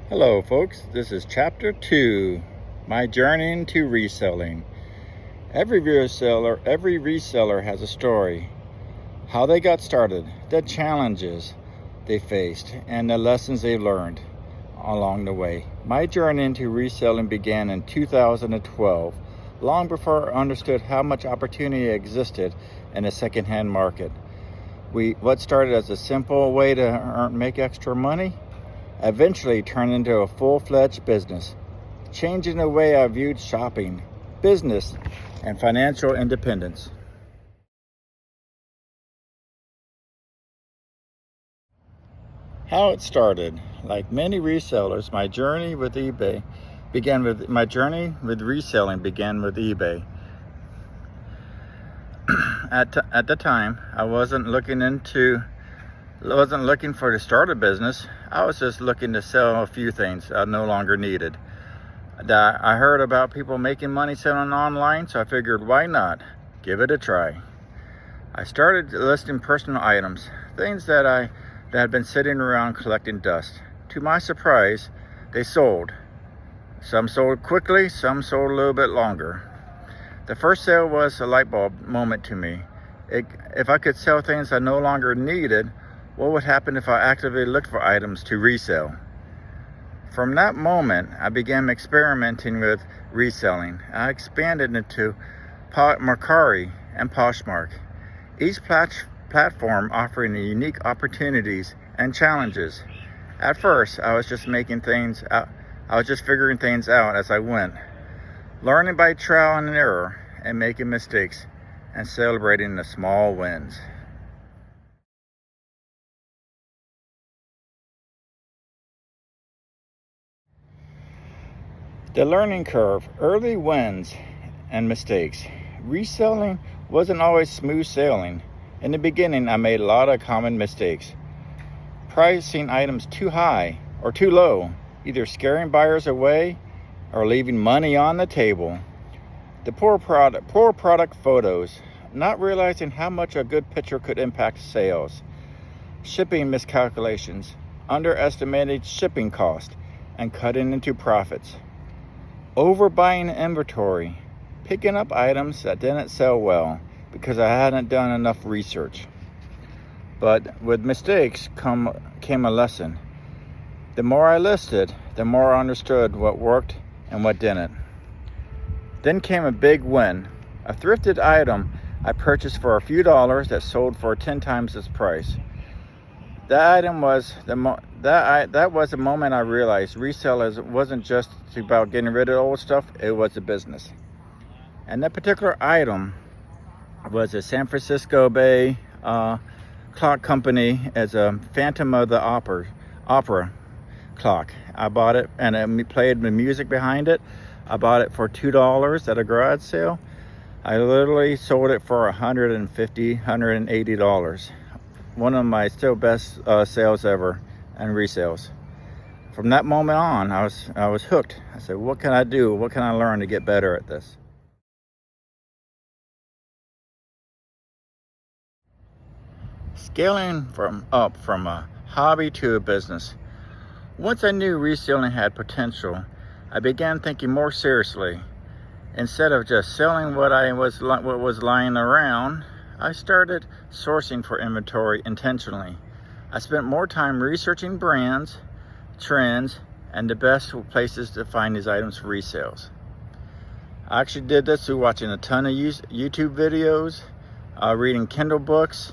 Hello folks, this is chapter 2, my journey into reselling. Every reseller has a story, how they got started, the challenges they faced, and the lessons they learned along the way. My journey into reselling began in 2012, long before I understood how much opportunity existed in the secondhand market. What started as a simple way to make extra money eventually turned into a full-fledged business, changing the way I viewed shopping, business, and financial independence. How it started. Like many resellers, my journey with reselling began with eBay. At the time, I wasn't looking for to start a business. I was just looking to sell a few things I no longer needed. I heard about people making money selling online, so I figured, why not? Give it a try. I started listing personal items, things that had been sitting around collecting dust. To my surprise, they sold. Some sold quickly, some sold a little bit longer. The first sale was a light bulb moment to me. If I could sell things I no longer needed, what would happen if I actively looked for items to resell? From that moment, I began experimenting with reselling. I expanded into Mercari and Poshmark, each platform offering unique opportunities and challenges. At first, I was just figuring things out as I went, learning by trial and error and making mistakes and celebrating the small wins. The learning curve, early wins and mistakes. Reselling wasn't always smooth sailing. In the beginning, I made a lot of common mistakes. Pricing items too high or too low, either scaring buyers away or leaving money on the table. The poor product photos, not realizing how much a good picture could impact sales. Shipping miscalculations, underestimated shipping cost, and cutting into profits. Overbuying inventory, picking up items that didn't sell well because I hadn't done enough research. But with mistakes came a lesson. The more I listed, the more I understood what worked and what didn't. Then came a big win. A thrifted item I purchased for a few dollars that sold for 10 times its price. That was the moment I realized resellers wasn't just about getting rid of old stuff, it was a business. And that particular item was a San Francisco Bay clock company as a Phantom of the Opera clock. I bought it and it played the music behind it. I bought it for $2 at a garage sale. I literally sold it for $150, $180. One of my still best sales ever and resales. From that moment on, I was hooked. I said, what can I do? What can I learn to get better at this? Scaling from a hobby to a business. Once I knew reselling had potential, I began thinking more seriously. Instead of just selling what was lying around, I started sourcing for inventory intentionally. I spent more time researching brands, trends, and the best places to find these items for resales. I actually did this through watching a ton of YouTube videos, reading Kindle books,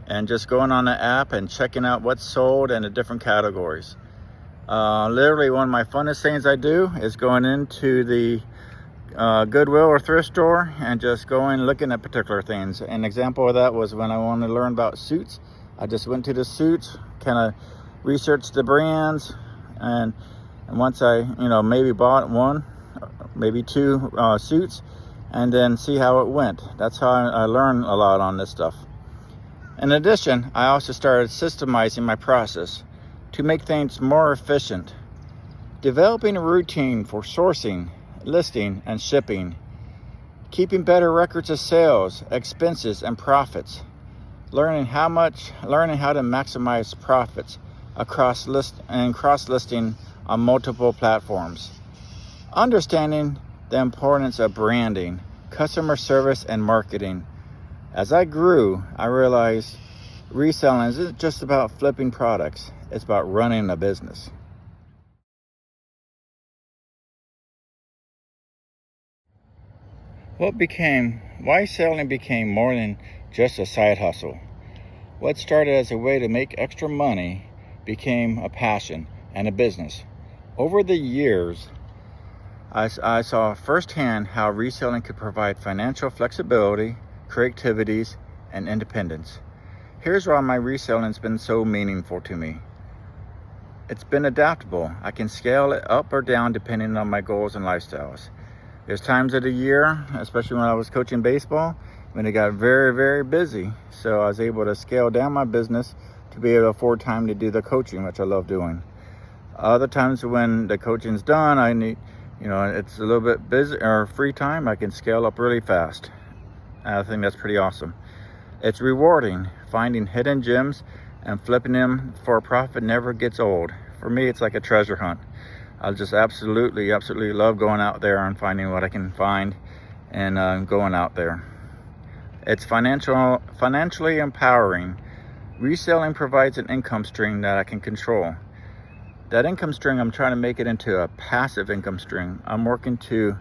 and just going on the app and checking out what's sold in the different categories. Literally one of my funnest things I do is going into the Goodwill or thrift store and just looking at particular things. An example of that was when I wanted to learn about suits. I just went to the suits, kind of researched the brands, and once I maybe bought one, maybe two suits, and then see how it went. That's how I learned a lot on this stuff. In addition, I also started systemizing my process to make things more efficient, developing a routine for sourcing, listing, and shipping, keeping better records of sales, expenses, and profits, learning how to maximize profits across cross-listing on multiple platforms. Understanding the importance of branding, customer service, and marketing. As I grew, I realized reselling isn't just about flipping products, it's about running a business. Why selling became more than just a side hustle. What started as a way to make extra money became a passion and a business. Over the years, I saw firsthand how reselling could provide financial flexibility, creativities, and independence. Here's why my reselling has been so meaningful to me. It's been adaptable. I can scale it up or down depending on my goals and lifestyles. There's times of the year, especially when I was coaching baseball, when it got very, very busy. So I was able to scale down my business to be able to afford time to do the coaching, which I love doing. Other times when the coaching's done, I need, it's a little bit busy or free time, I can scale up really fast. I think that's pretty awesome. It's rewarding. Finding hidden gems and flipping them for a profit never gets old. For me, it's like a treasure hunt. I just absolutely love going out there and finding what I can find and going out there. It's financially empowering. Reselling provides an income stream that I can control. That income stream, I'm trying to make it into a passive income stream. I'm working to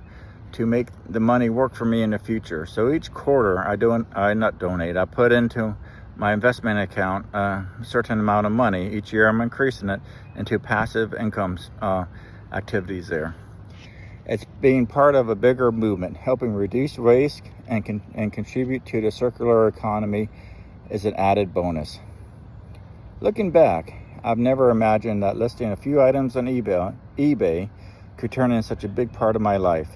make the money work for me in the future. So each quarter I put into my investment account a certain amount of money. Each year I'm increasing it into passive income activities there. It's being part of a bigger movement, helping reduce waste and contribute to the circular economy is an added bonus. Looking back, I've never imagined that listing a few items on eBay could turn into such a big part of my life.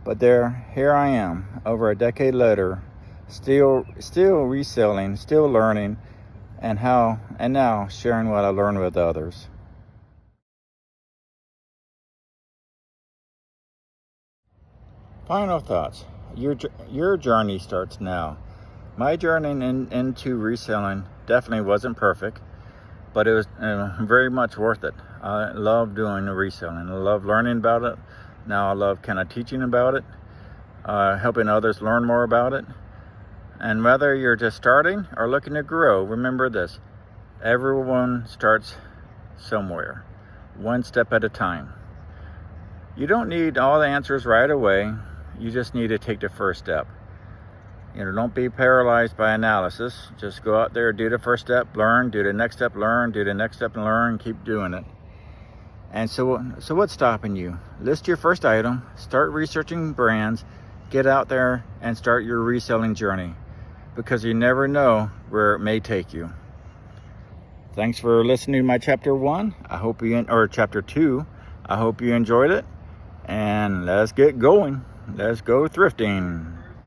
But here I am, over a decade later, still reselling, still learning, and now sharing what I learned with others. Final thoughts. Your journey starts now. My journey into reselling definitely wasn't perfect, but it was very much worth it. I love doing the reselling. I love learning about it. Now I love kind of teaching about it, helping others learn more about it. And whether you're just starting or looking to grow, remember this: everyone starts somewhere, one step at a time. You don't need all the answers right away. You just need to take the first step. Don't be paralyzed by analysis. Just go out there, do the first step, learn, do the next step, learn, do the next step and learn, keep doing it. And so what's stopping you? List your first item, start researching brands, get out there and start your reselling journey, because you never know where it may take you. Thanks for listening to my chapter 1. Or chapter 2. I hope you enjoyed it. And let's get going. Let's go thrifting.